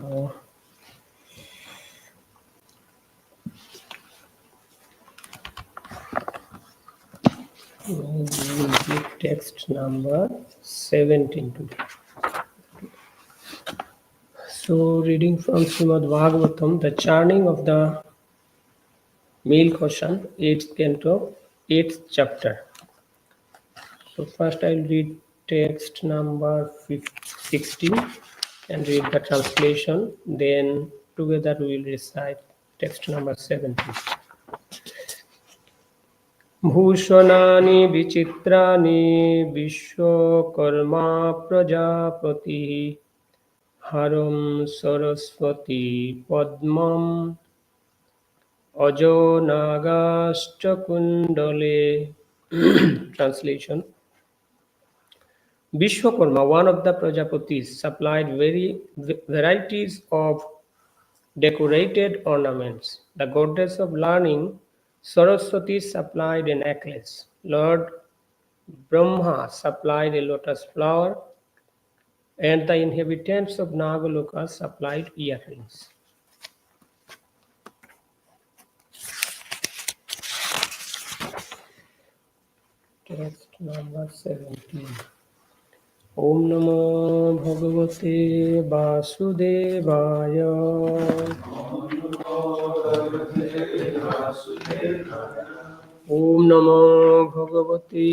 We will give text number 17 today. So, reading from Srimad Bhagavatam, the churning of the milk ocean, 8th canto, 8th chapter. So, first I will read text number 16 and read the translation. Then, together we will recite text number 17. भूषणानि विचित्राणि Vishwakarma प्रजापतिः हरं सरस्वती पद्मम् अजो नागाश्च कुण्डले. Translation. Vishwakarma, one of the Prajapatis, supplied varieties of decorated ornaments. The goddess of learning, Saraswati, supplied a necklace. Lord Brahma supplied a lotus flower, and the inhabitants of Nagaloka supplied earrings. Text number 17. Om Namo Bhagavate Vasudevaya. Om Namo Bhagavate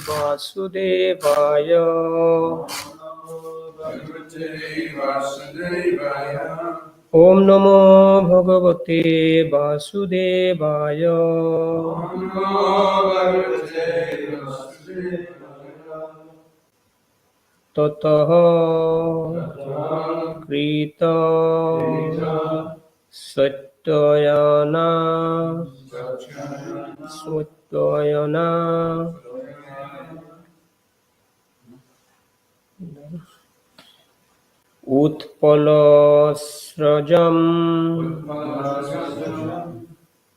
Vasudevaya. Om Namo Bhagavate Vasudevaya. Tataha Krita Satyayana Utpalasrajam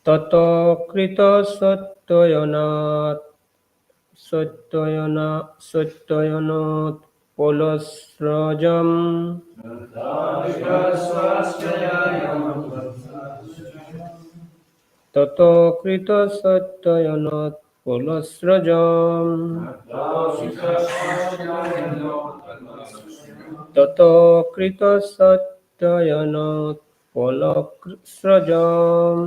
Tata Krita Satyayanat Palasrajam Tata Krita Satyayanat Palasrajam Tata Krita Satyayanat Palasrajam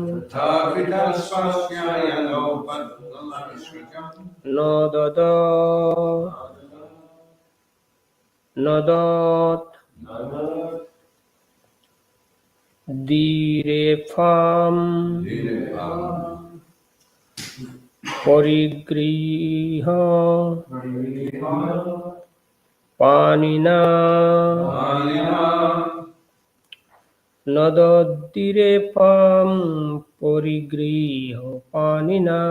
Nadat Direfam Parigriha Panina Nadadirepam Parigriha Panina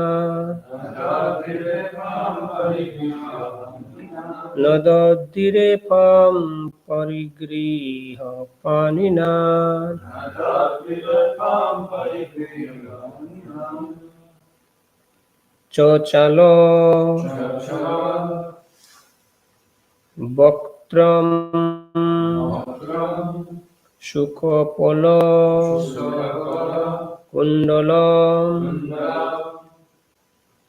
Nadadirepam Parigriha Panina Chochalo Bhaktram Shukapala Kundalam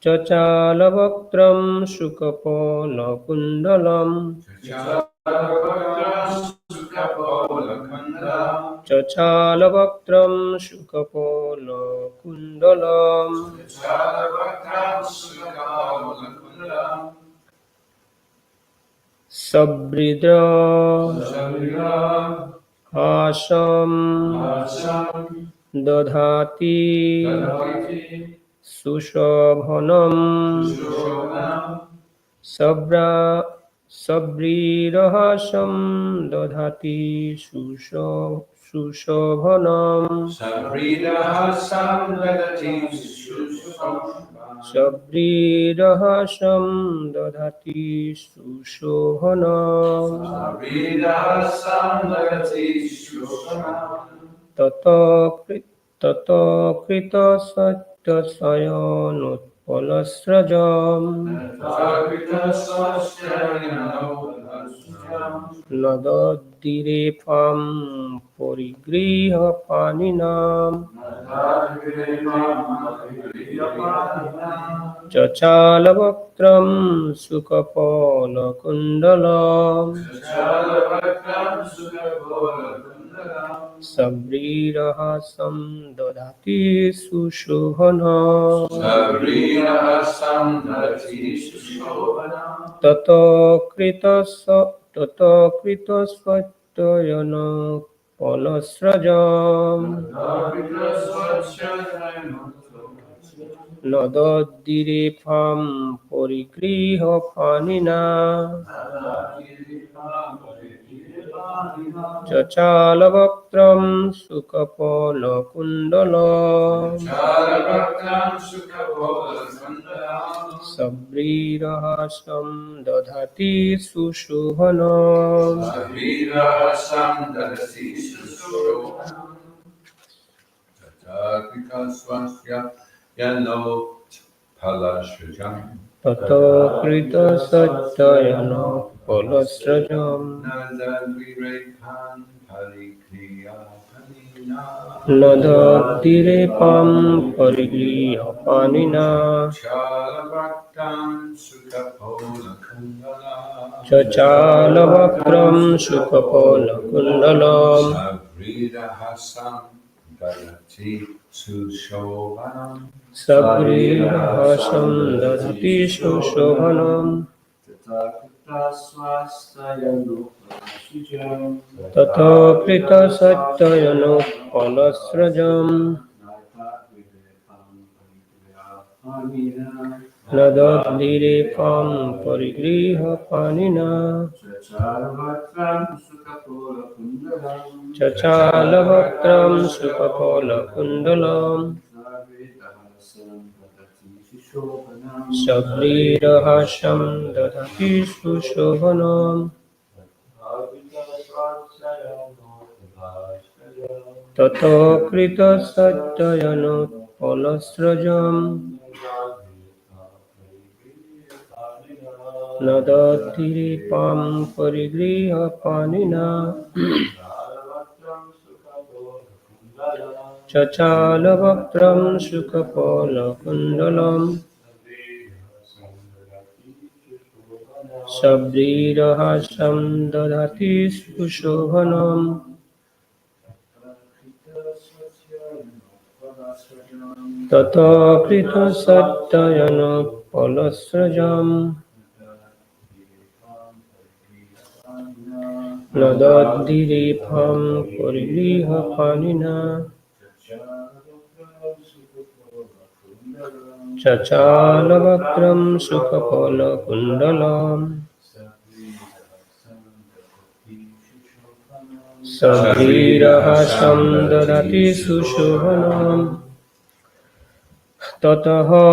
Chachala Bhaktram Shukapala Kundalam Chachala Bhaktram Shukapala Kundalam Sabridra Hasam Dadhati Sushobhanam Sabrirahasam Dadhati Sushobhanam Sabrirahasam Dadhati Sushobhanam Tata Krita Satyayanut Palasrajam Nadaddirepam Purigriha Paninam Chachalavakram Sukapolakundalam Sabrirahasam Dadati Sushobhanam Tato kritasvatayana palasrajam Nadaddirepam Purigriha Panina Chachalavakram Sukapolakundalam Sabrirahasam Dadati Sushobhanam Tato kritasvatayana palasrajam Nadaddirepam Purigriha Panina Chachalavakram Sukapolakundalam Sabrirahasam Dadati Sushobhanam Tato kritasvatayana palasrajam Nadaddirepam Purigriha Panina Chachalavakram Sukapolakundalam Sabrirahasam Dadati Sushobhanam Tato kritasvatayana palasrajam Nadaddirepam Purigriha Panina Chachalavakram Sukapolakundalam Sabrirahasam Dadati Sushobhanam Tato kritasvatayana palasrajam Nadaddirepam Purigriha Panina Chachalavakram Sukapolakundalam Sabrirahasam Dadati Sushobhanam Tataha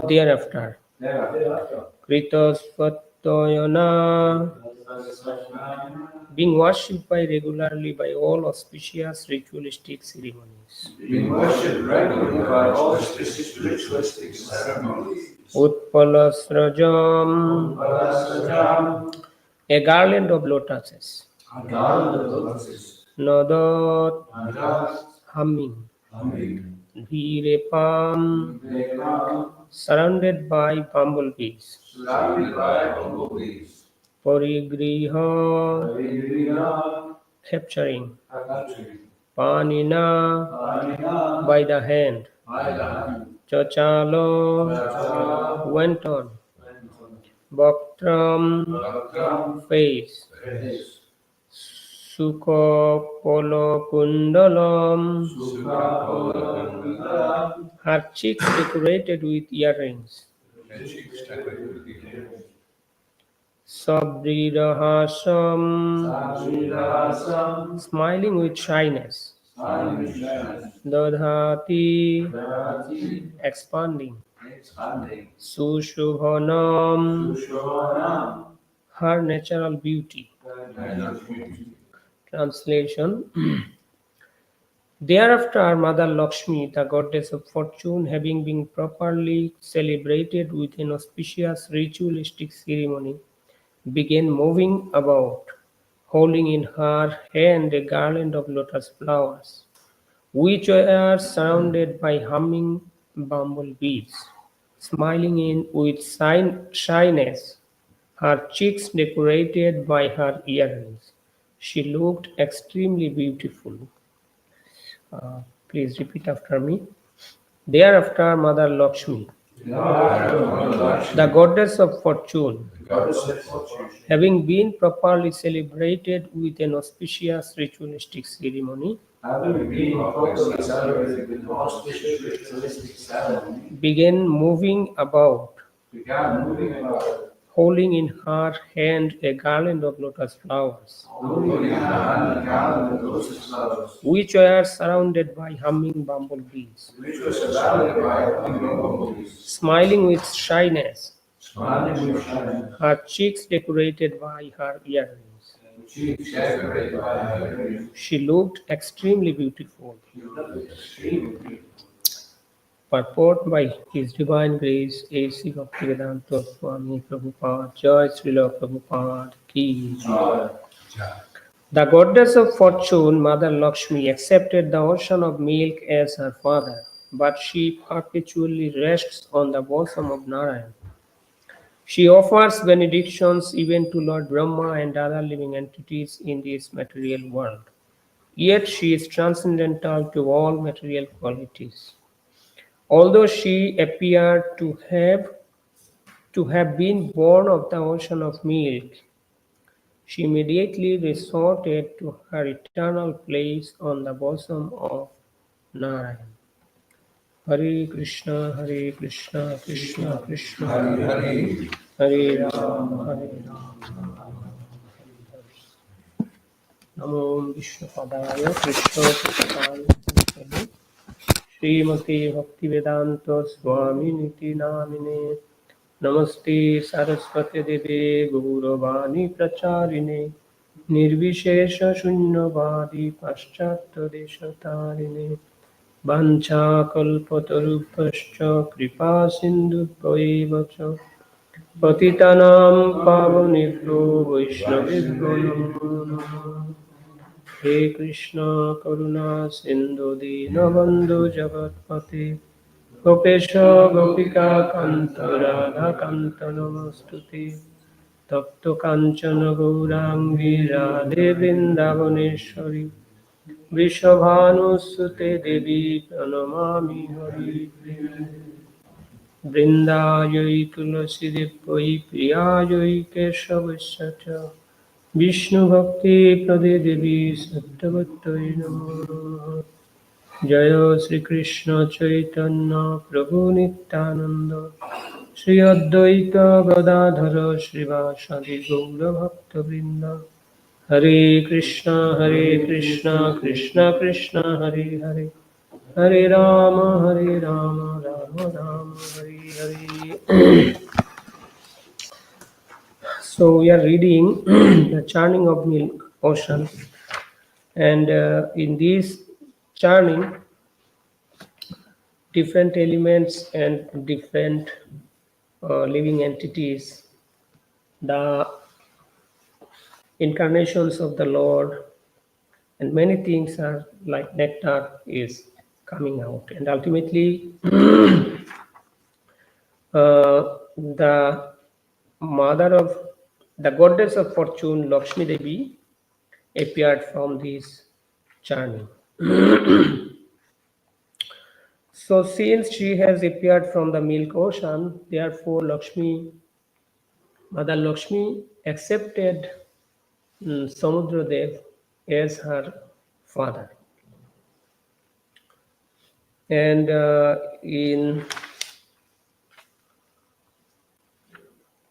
thereafter Kritasvatayana being worshipped by regularly by all auspicious ritualistic ceremonies. Utpalasrajam, a garland of lotuses. Nadat, humming. Dhirepam, surrounded by bumblebees. Parigriha, capturing. Panina, by the hand. Chachalo, went on. Bhaktram, face. Sukapolo kundalam, her cheeks decorated with earrings. Sabrirahasam, smiling with shyness. Dadhati, expanding. Sushubhanam, her natural beauty. Translation. Thereafter, Mother Lakshmi, the goddess of fortune, having been properly celebrated with an auspicious ritualistic ceremony, began moving about, holding in her hand a garland of lotus flowers, which were surrounded by humming bumblebees. Smiling in with shyness, her cheeks decorated by her earrings. She looked extremely beautiful. Please repeat after me. Thereafter, Mother Lakshmi, the goddess of fortune, having been properly celebrated with an auspicious ritualistic ceremony, began moving about, holding in her hand a garland of lotus flowers, which were surrounded by humming bumblebees. Smiling with shyness, her cheeks decorated by her earrings. She looked extremely beautiful. Purport by His Divine Grace A.C. Bhaktivedanta Swami Prabhupada Jai Srila Prabhupada Ki Jai. The goddess of fortune, Mother Lakshmi, accepted the ocean of milk as her father, but she perpetually rests on the bosom of Narayan. She offers benedictions even to Lord Brahma and other living entities in this material world. Yet she is transcendental to all material qualities. Although she appeared to have been born of the ocean of milk, she immediately resorted to her eternal place on the bosom of Narayan. Hare Krishna, Krishna Krishna, Hare Rama, Hare Rama. Namo Vishnupadaya Krishna Prasthaya Bhutale Srimati Bhaktivedanta Swami Niti Namine Namaste Saraswati Deve Gauravani Pracharine Nirvishesha Shunyavadi Paschatya Deshatarine Vanchakalpatarubhascha Kripa Sindhubhaiva Cha Patitanam Pavanebhyo Vaishnavibhyo Namo Namaha He Krishna Karuna Sindhu Dinabandhu Jagatpate Gopesha Gopika Kanta Radha Kanta Namastuti Tapto Kanchana Gaurangi Radhe Vrindavaneshwari Vrishabhanusute Devi Pranamami Hari Vrindayai Tulasi Devi Priyayai Keshavasya Vishnu Bhakti Prade Devi Sattvatai Namo Jaya Sri Krishna Chaitanya Prabhu Nityananda Shri Advaita Gadadhara Srivasadi Gaura Bhakta Vrinda Hare Krishna Krishna Krishna Hare Hare Hare Rama Rama Rama Hare Hare. So we are reading the churning of milk ocean, and in this churning, different elements and different living entities, the incarnations of the Lord, and many things are like nectar is coming out, and ultimately the mother of the goddess of fortune, Lakshmi Devi, appeared from this churning. So, since she has appeared from the milk ocean, therefore Mother Lakshmi, accepted Samudradev as her father. And in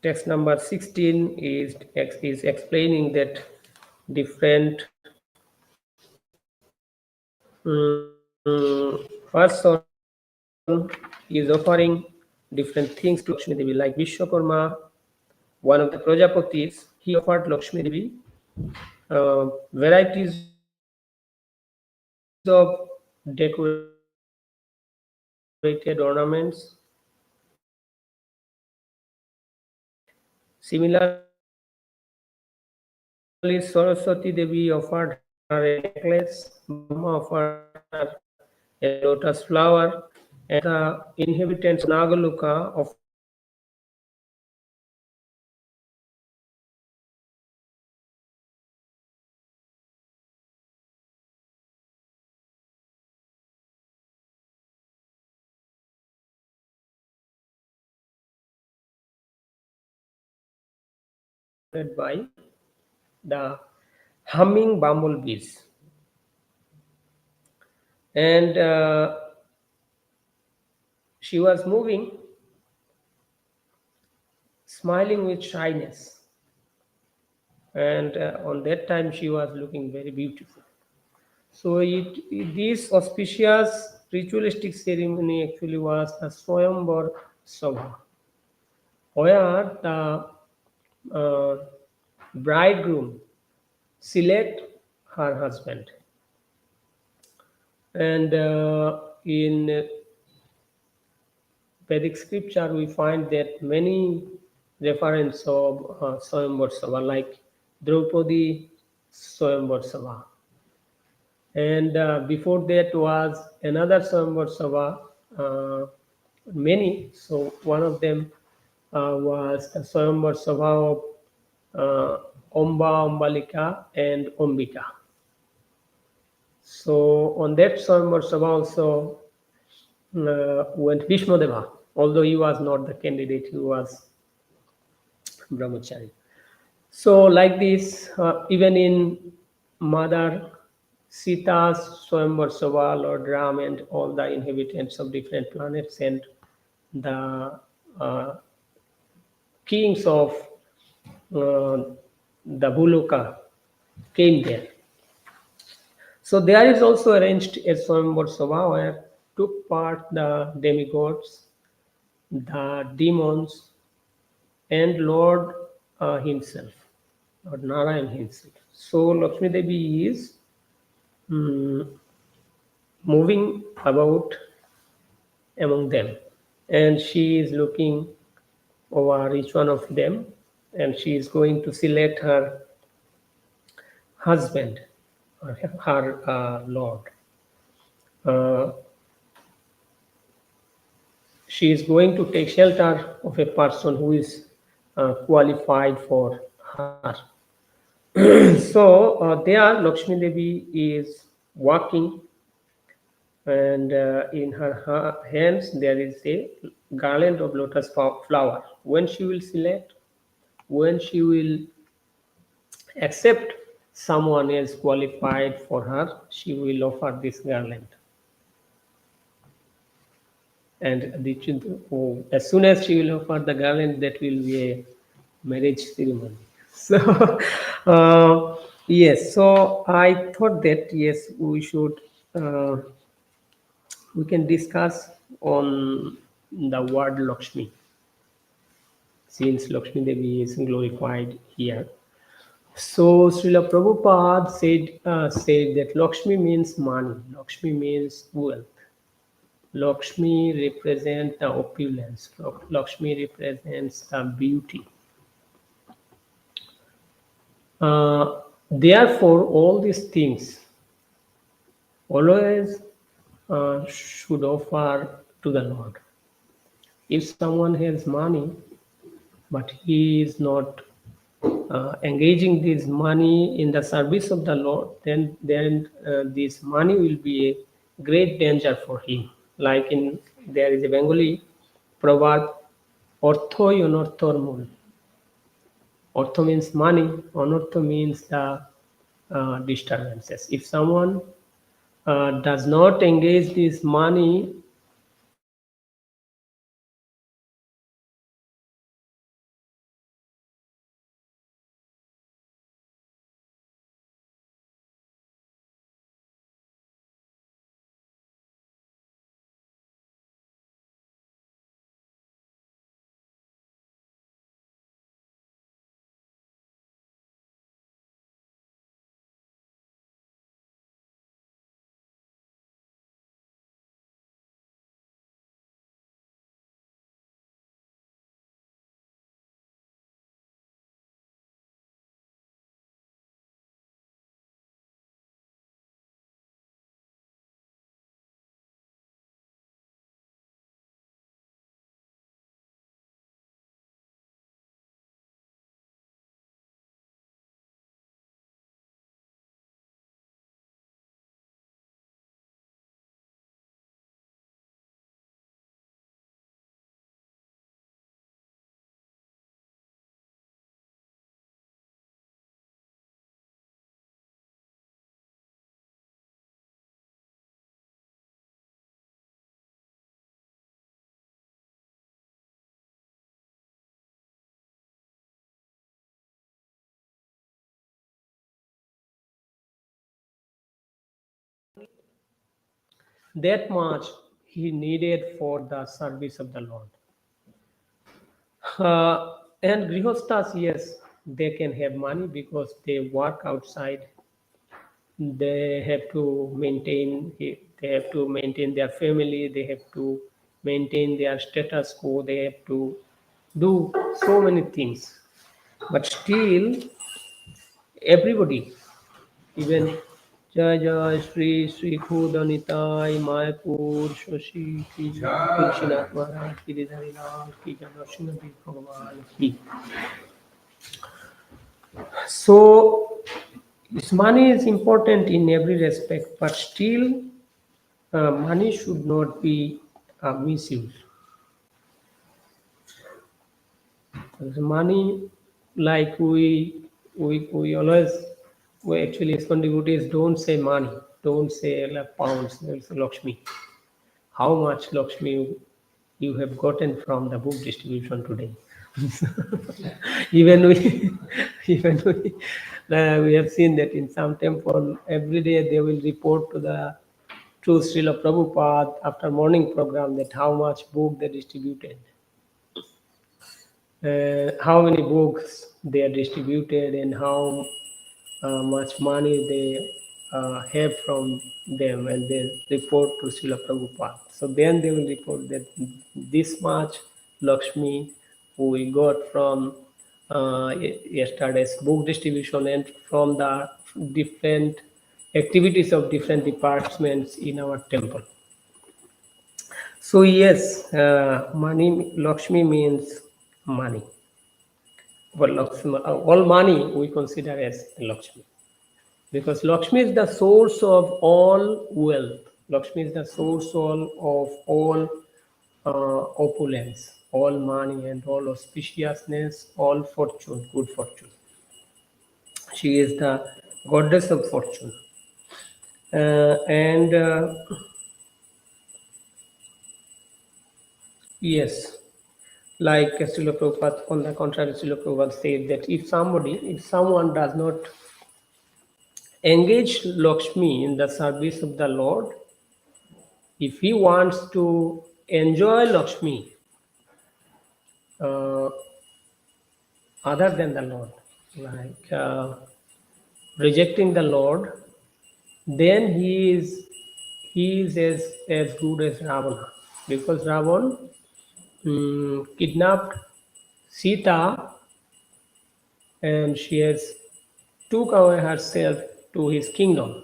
text number 16 is explaining that different person is offering different things to Lakshmi Devi, like Vishwakarma, one of the Prajapatis, he offered Lakshmi Devi varieties of decorated ornaments. Similarly, Saraswati Devi offered her a necklace, Brahma offered her a lotus flower, and the inhabitants of Nagaluka offered her by the humming bumblebees. And she was moving, smiling with shyness. And on that time, she was looking very beautiful. So this auspicious ritualistic ceremony actually was the Swayamvar Sabha, where the uh, bridegroom select her husband. And in Vedic scripture, we find that many reference of Swayamvar Sabha, like Draupadi Swayamvar Sabha. And before that was another Swayamvar Sabha, many. So one of them was the Swayamvar Sabha of Omba, Ombalika, and Ombika. So on that Swayamvar Sabha also went Bhishmadeva, although he was not the candidate, he was Brahmachari. So like this, even in Mother Sita's Swayamvar Sabha, Lord Ram and all the inhabitants of different planets and the uh, kings of the Bhuloka came there. So there is also arranged a Swayamvar Sabha where took part the demigods, the demons, and Lord himself, Lord Narayan himself. So Lakshmi Devi is mm, moving about among them, and she is looking over each one of them, and she is going to select her husband or her lord. Uh, she is going to take shelter of a person who is qualified for her. So there, Lakshmi Devi is walking, and in her hands there is a garland of lotus flower. When she will select, when she will accept someone else qualified for her, she will offer this garland. And as soon as she will offer the garland, that will be a marriage ceremony. So, yes, so I thought that yes, we should, we can discuss on the word Lakshmi, since Lakshmi Devi is glorified here. So Srila Prabhupada said that Lakshmi means money, Lakshmi means wealth, Lakshmi represents the opulence, Lakshmi represents the beauty. Therefore, all these things always should offer to the Lord. If someone has money, but he is not engaging this money in the service of the Lord, then this money will be a great danger for him. Like in there is a Bengali proverb, "Ortho yonorthor mul." Ortho means money. Anortho means the disturbances. If someone does not engage this money That much he needed for the service of the Lord. And grihostas, yes, they can have money because they work outside. They have to maintain. They have to maintain their family. They have to maintain their status quo. They have to do so many things. But still, everybody, even Jai Jai Sri Sri Khudanitai Mayapur Shashi Ki Krishnath Maharaj Ki Ridhari Lal Ki Janashinabi Bhagavan Ki. So, this money is important in every respect, but still, money should not be misused. Because money, like we always, we actually as devotees don't say money, don't say like pounds, they say Lakshmi. How much Lakshmi you have gotten from the book distribution today? even we, even we have seen that in some temple every day they will report to the to Srila Prabhupada after morning program that how much book they distributed, how many books they are distributed, and how much money they have from them, and they report to Srila Prabhupada. So then they will report that this much Lakshmi we got from yesterday's book distribution and from the different activities of different departments in our temple. So yes, money, Lakshmi means money. But Lakshmi, all money we consider as Lakshmi. Because Lakshmi is the source of all wealth. Lakshmi is the source of all opulence, all money and all auspiciousness, all fortune, good fortune. She is the goddess of fortune. And yes, like Srila Prabhupada, on the contrary, Srila Prabhupada said that if someone does not engage Lakshmi in the service of the Lord, if he wants to enjoy Lakshmi uh, other than the Lord, like rejecting the Lord, then he is as good as Ravana, because Ravana kidnapped Sita and she has took away herself to his kingdom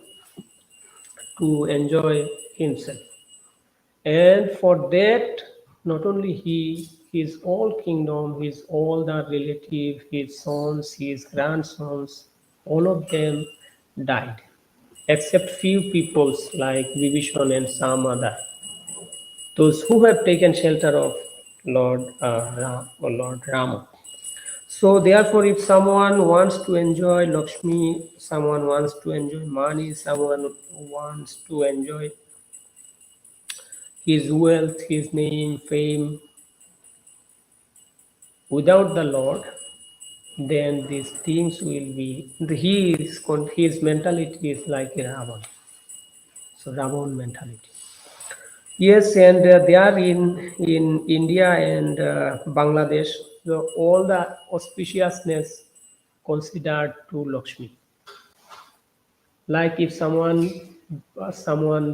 to enjoy himself. And for that, not only he, his whole kingdom, his all the relative, his sons, his grandsons, all of them died, except few peoples like Vibhishan and some other. Those who have taken shelter of Lord Ram or Lord Rama. So therefore, if someone wants to enjoy Lakshmi, someone wants to enjoy money, someone wants to enjoy his wealth, his name, fame, without the Lord, then these things will be, his mentality is like a Ravan. So Ravan mentality. Yes, and they are in India and Bangladesh. So all the auspiciousness considered to Lakshmi. Like if someone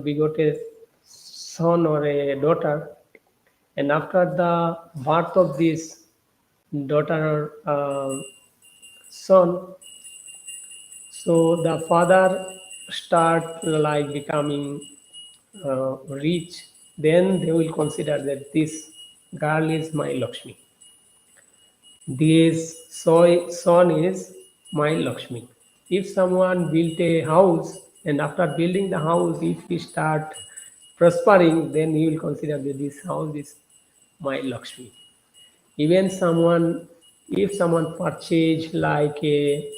begot a son or a daughter, and after the birth of this daughter or son, so the father start like becoming rich, then they will consider that this girl is my Lakshmi. This son is my Lakshmi. If someone built a house and after building the house, if he start prospering, then he will consider that this house is my Lakshmi. Even if someone purchase like a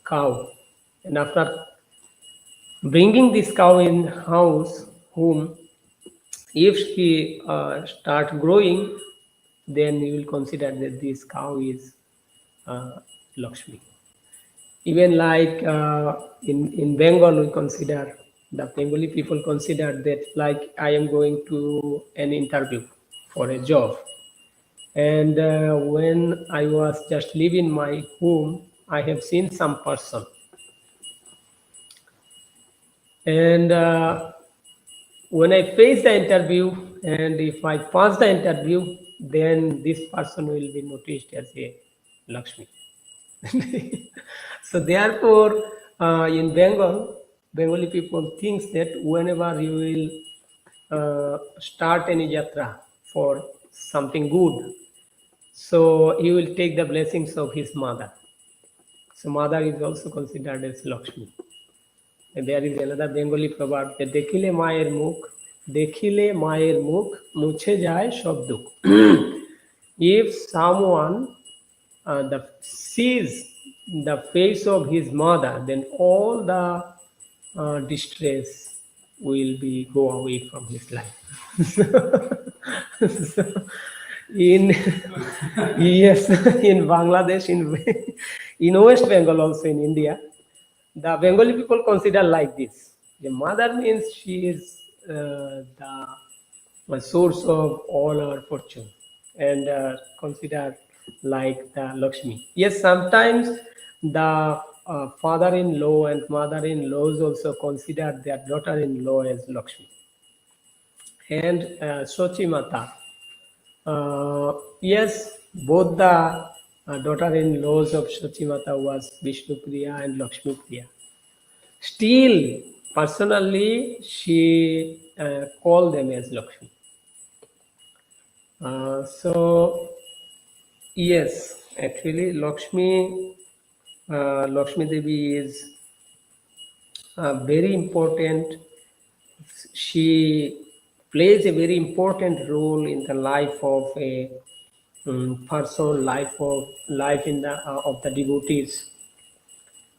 cow, and after bringing this cow in house home, if she start growing, then you will consider that this cow is Lakshmi. Even like in Bengal, we consider the Bengali people consider that like I am going to an interview for a job. And when I was just leaving my home, I have seen some person. And when I face the interview, and if I pass the interview, then this person will be noticed as a Lakshmi. So therefore, in Bengal, Bengali people thinks that whenever you will start any yatra for something good, so he will take the blessings of his mother. So mother is also considered as Lakshmi. And there is another Bengali proverb that dekhile mayer mukh, muche jay sob dukh. If someone sees the face of his mother, then all the distress will be go away from his life. So, in yes, in Bangladesh, in West Bengal, also in India, the Bengali people consider like this. The mother means she is the source of all our fortune, and consider like the Lakshmi. Yes, sometimes the father-in-law and mother-in-laws also consider their daughter-in-law as Lakshmi. And Sochi Mata. Yes, both the daughter-in-laws of Sochi Mata was Vishnu Priya and Lakshmi Priya. Still, personally, she called them as Lakshmi. So, yes, actually, Lakshmi Devi is very important. She plays a very important role in the life of a person, life in the of the devotees.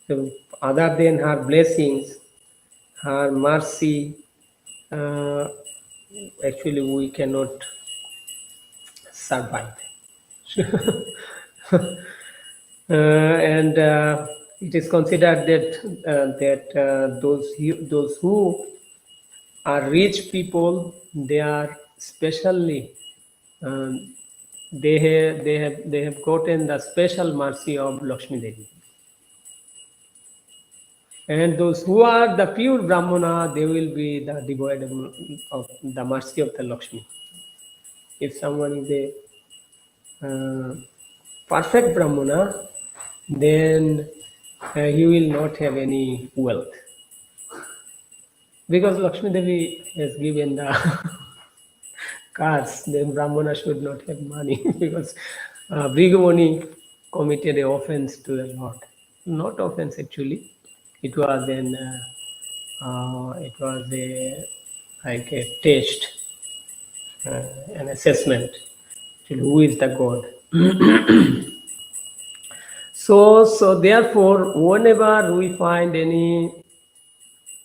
So, other than her blessings, her mercy, actually we cannot survive. And it is considered that those who are rich people, they are specially they have gotten the special mercy of Lakshmi Devi. And those who are the pure Brahmana, they will be the devoid of the mercy of the Lakshmi. If someone is a perfect Brahmana, then he will not have any wealth. Because Lakshmi Devi has given the curse, then Brahmana should not have money. Because Bhrigu committed an offense to the Lord. Not offense actually. It was like a test, an assessment to who is the God. So therefore, whenever we find any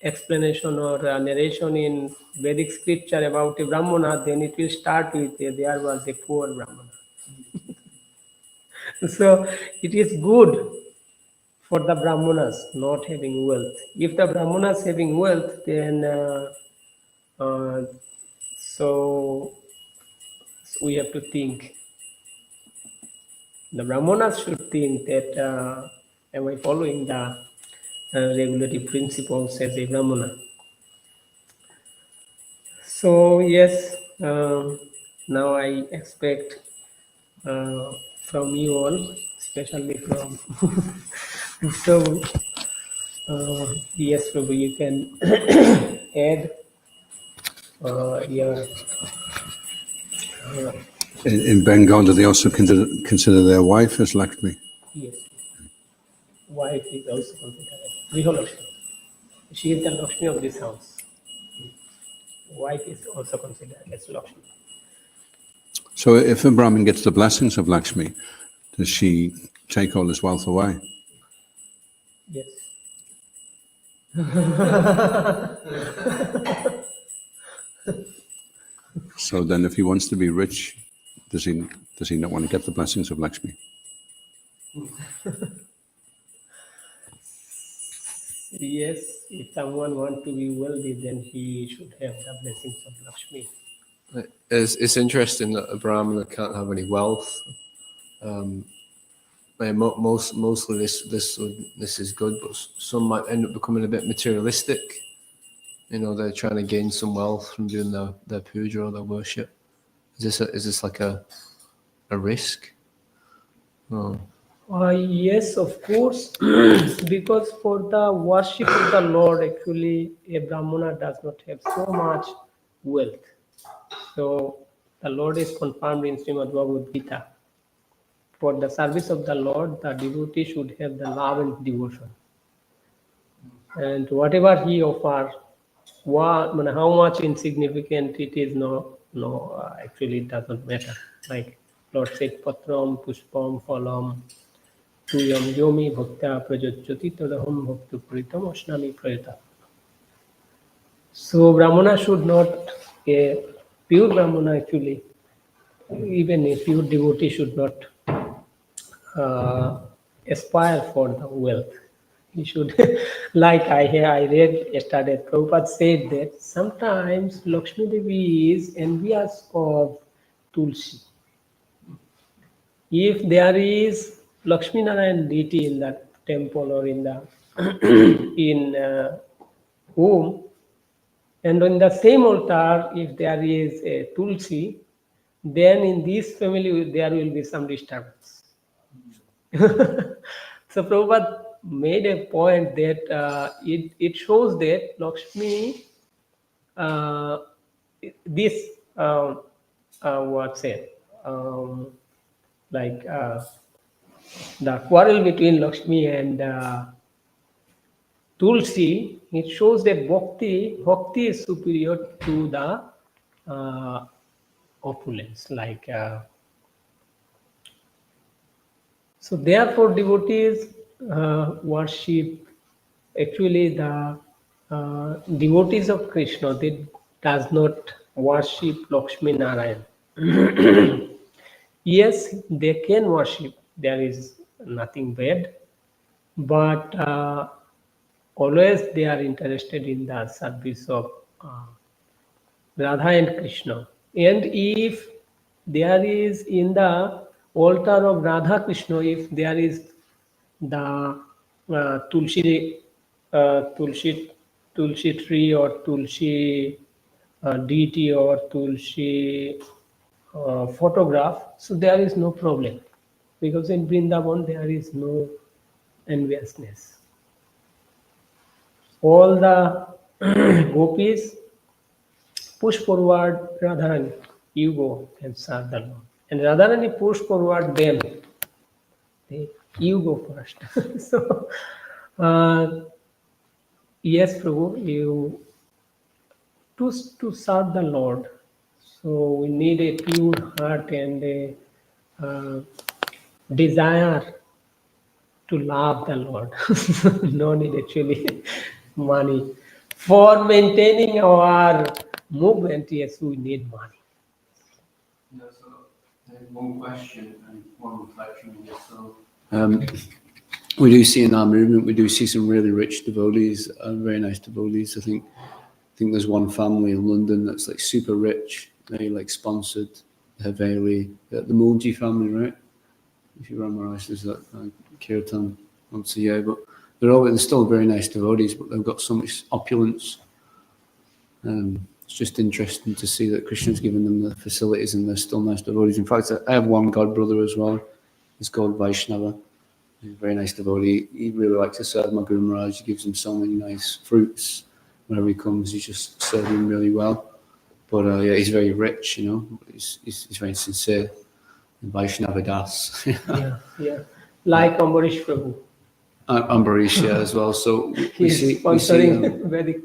explanation or narration in Vedic scripture about a Brahmana, then it will start with there was a poor Brahmana. So it is good for the Brahmanas not having wealth. If the Brahmanas having wealth, then so we have to think. The Brahmanas should think that am I following the regulative principles as a Brahmana? So yes, now I expect from you all, especially from so yes, Prabhu, you can add your. In Bengal, do they also consider their wife as Lakshmi? Yes, wife is also considered as Griha Lakshmi. She is the Lakshmi of this house. Wife is also considered as Lakshmi. So if a Brahmin gets the blessings of Lakshmi, does she take all his wealth away? Yes. So then if he wants to be rich, does he not want to get the blessings of Lakshmi? Yes, if someone wants to be wealthy, then he should have the blessings of Lakshmi. It's interesting that a Brahmana can't have any wealth. Mostly this is good, but some might end up becoming a bit materialistic. They're trying to gain some wealth from doing their puja or their worship. Is this like a risk? Oh. Yes, of course, because for the worship of the Lord, actually, a Brahmana does not have so much wealth. So the Lord is confirmed in Srimad Bhagavatam Gita. For the service of the Lord, the devotee should have the love and devotion. And whatever he offers, how much insignificant it is, actually it does not matter. Like Lord said, Patram, Pushpam, Phalam, Tuyam Yomi Bhakta Prajajyati Tadaham Bhaktu Puritam Ashnami Prayata. So Brahmana should not, a pure Brahmana actually, even a pure devotee should not aspire for the wealth. He should, like I read yesterday, Prabhupada said that sometimes Lakshmi Devi is envious of Tulsi. If there is Lakshmi Narayan deity in the temple or in the in home, and on the same altar, if there is a Tulsi, then in this family there will be some disturbance. So Prabhupada made a point that it shows that Lakshmi, this what's it, like the quarrel between Lakshmi and Tulsi, it shows that bhakti is superior to the opulence. So therefore, devotees worship. Actually, the devotees of Krishna, they does not worship Lakshmi Narayan. Yes, they can worship. There is nothing bad, but always they are interested in the service of Radha and Krishna. And if there is in the altar of Radha Krishna, if there is the Tulsi tree or Tulsi deity or Tulsi photograph, so there is no problem, because in Vrindavan there is no enviousness. All the gopis push forward Radharani, you go and serve the Lord. And Radharani push forward them. You go first. So, yes, Prabhu, you to serve the Lord. So we need a pure heart and a desire to love the Lord. No need actually money. For maintaining our movement, yes, we need money. So, one question and one reflection on this. So, we do see in our movement, we do see some really rich devotees and very nice devotees. I think there's one family in London that's like super rich. They like sponsored Haveli, the Moji family, right? If you remember, there's that Kirtan once a year, but they're still very nice devotees, but they've got so much opulence. It's just interesting to see that Krishna's given them the facilities and they're still nice devotees. In fact, I have one god brother as well. He's called Vaishnava. He's a very nice devotee. He really likes to serve my Guru Maharaj. He gives him so many nice fruits. Whenever he comes, he just serves him really well. But yeah, he's very rich, He's very sincere. Vaishnava Das. Yeah. Like Ambarish Prabhu. Ambarish, as well. So we see Vedic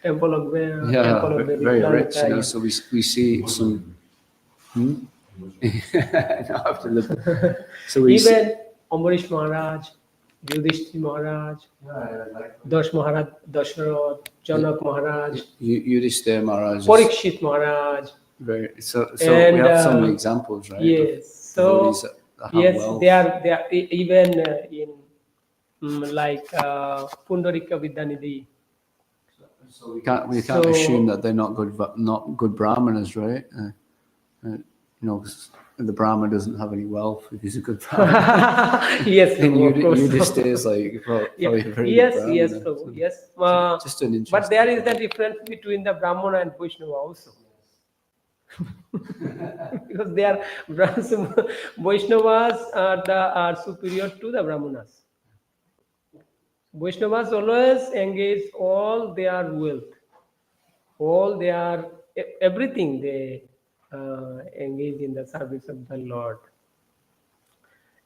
temple of Vedic. Very rich, So we see some. No, I have to look. So we even Ambarish Maharaj, Yudhishthira Maharaj, Dash Maharaj, Dasharath, Janak Maharaj, Yudhishthira Maharaj, Parikshit Maharaj. So and, we have some examples, right? Yes. So yes, they are even in like Pundarika Vidyanidhi. So we can't So- assume that they're not good brahmanas, right? You know, 'cause the brahmana doesn't have any wealth if he's a good brahmana. Yes, And Prabhu, of course. you just is like probably a very Yes, good yes, brahmana. Prabhu, So yes. just an But there is interesting the difference between the Brahmana and Vaishnava also. Because they are Vaishnavas are superior to the Brahmanas. Vaishnavas always engage all their wealth, all their everything they engage in the service of the Lord.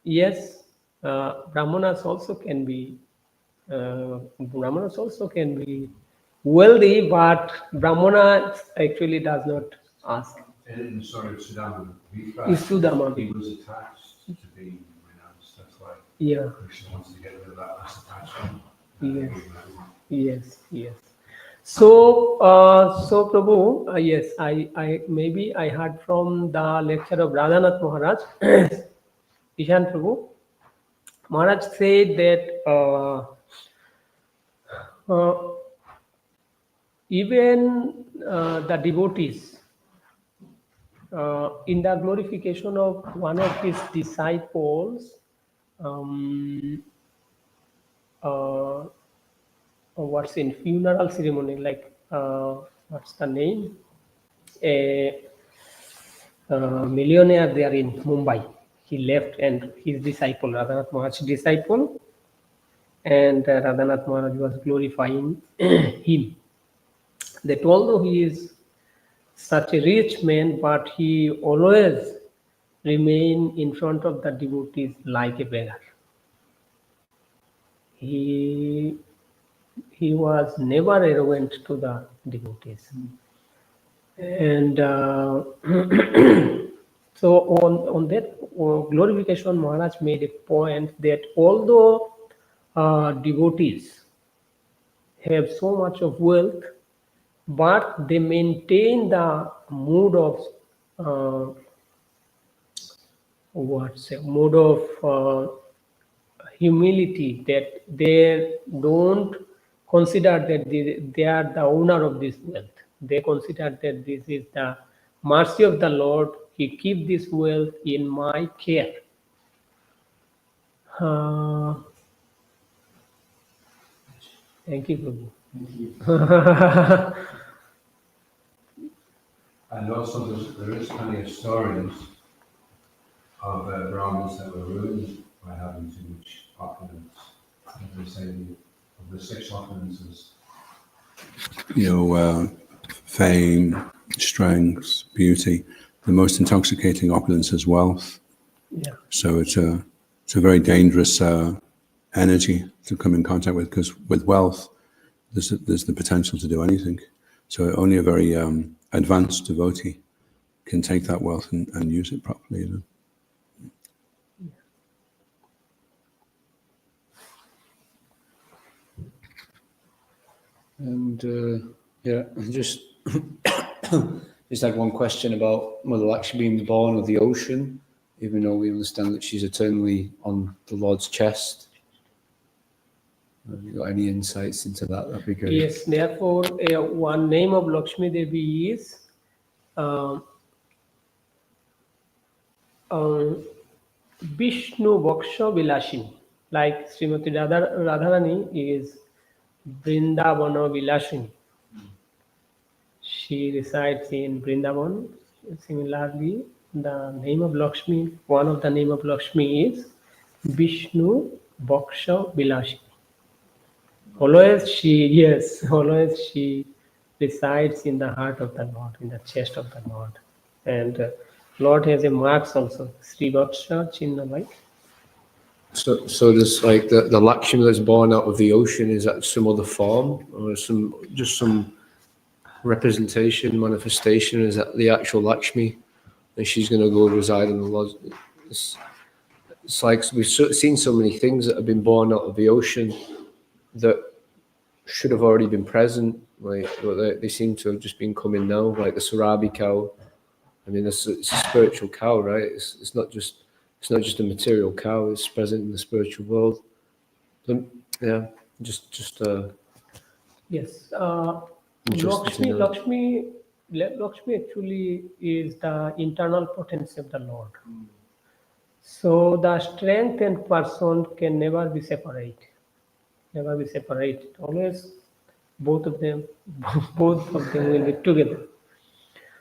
Yes, Brahmanas also can be wealthy, but Brahmana actually does not ask. In the story of Sudama, Is Sudama. he was attached to being renounced. That's why Yeah. Krishna wants to get rid of that last attachment. Yes. So, Prabhu, yes, I maybe I heard from the lecture of Radhanath Maharaj, Ishan Prabhu. Maharaj said that even the devotees, in the glorification of one of his disciples, what's in funeral ceremony, like what's the name? A millionaire there in Mumbai. He left, and his disciple, Radhanath Maharaj's disciple, and Radhanath Maharaj was glorifying him. That although he is such a rich man, but he always remain in front of the devotees like a beggar. He was never arrogant to the devotees. And so on that glorification, Maharaj made a point that although devotees have so much of wealth, but they maintain the mood of humility, that they don't consider that they are the owner of this wealth. They consider that this is the mercy of the Lord. He keep this wealth in my care. Thank you, Prabhu. And also there is plenty of stories of Brahmins that were ruined by having too much opulence. As they say, of the 6 opulences. Fame, strength, beauty. The most intoxicating opulence is wealth. Yeah. So it's a very dangerous energy to come in contact with, because with wealth, there's the potential to do anything. So only a very advanced devotee can take that wealth and use it properly. You know? And just had one question about Mother Lakshmi being born of the ocean, even though we understand that she's eternally on the Lord's chest. Have you got any insights into that? That'd be great. Yes, therefore, one name of Lakshmi Devi is Vishnu Bhaksha Vilashini. Like Srimati Radharani is Vrindavana Vilashini. She resides in Vrindavan. Similarly, the name of Lakshmi, one of the name of Lakshmi is Vishnu Bhaksha Vilashini. Always she resides in the heart of the Lord, in the chest of the Lord. And Lord has a marks also, Sri Vatsha Chinna, right? So there's like the Lakshmi that's born out of the ocean, is that some other form or some representation, manifestation? Is that the actual Lakshmi? And she's going to go reside in the Lord. It's like we've seen so many things that have been born out of the ocean that should have already been present. Like, but they seem to have just been coming now, like the Sarabi cow. I mean, it's a spiritual cow, right? It's not just a material cow. It's present in the spiritual world. Yeah, just Yes. Interesting to know. Lakshmi actually is the internal potency of the Lord. So the strength and person can never be separate. Never be separated. Always both of them, both of them will be together.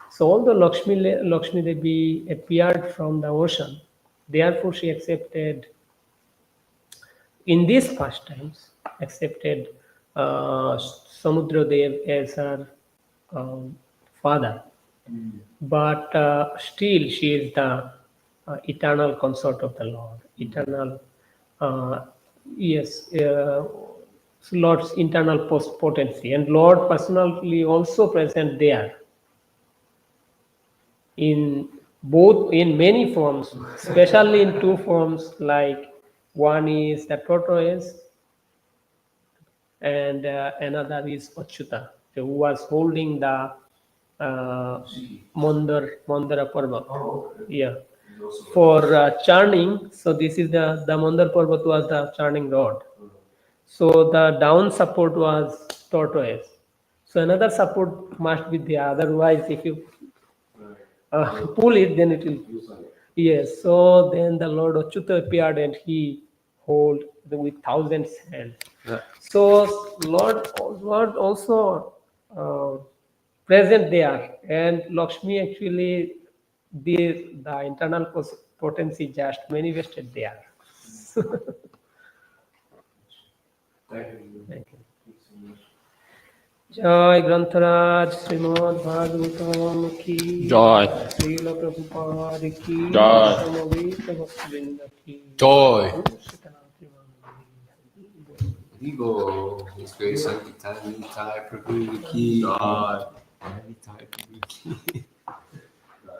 So although Lakshmi Devi appeared from the ocean, therefore she accepted in these pastimes accepted Samudra Dev as her father, but still she is the eternal consort of the Lord, eternal, uh, yes, Lord's internal potency, and Lord personally also present there in both in many forms, especially in two forms, like one is the tortoise and another is Achyuta, who was holding the Mandara Parvat. Yeah, for churning. So this is the Mandar Parvat was the churning rod. So the down support was tortoise. So another support must be there. Otherwise, if you pull it, then it will. Yes. So then the Lord Achyuta appeared and he hold with thousands hands. Yeah. So Lord also present there, and Lakshmi actually the internal potency just manifested there. Thank you. जय ग्रंथराज श्रीमद् भागवतम की Joy. Srila Prabhupada की जय। समवेत भक्तवृंद की Joy. Ego, His Grace Sankirtan Nitai Prabhu Ki. Nitai Prabhu Ki.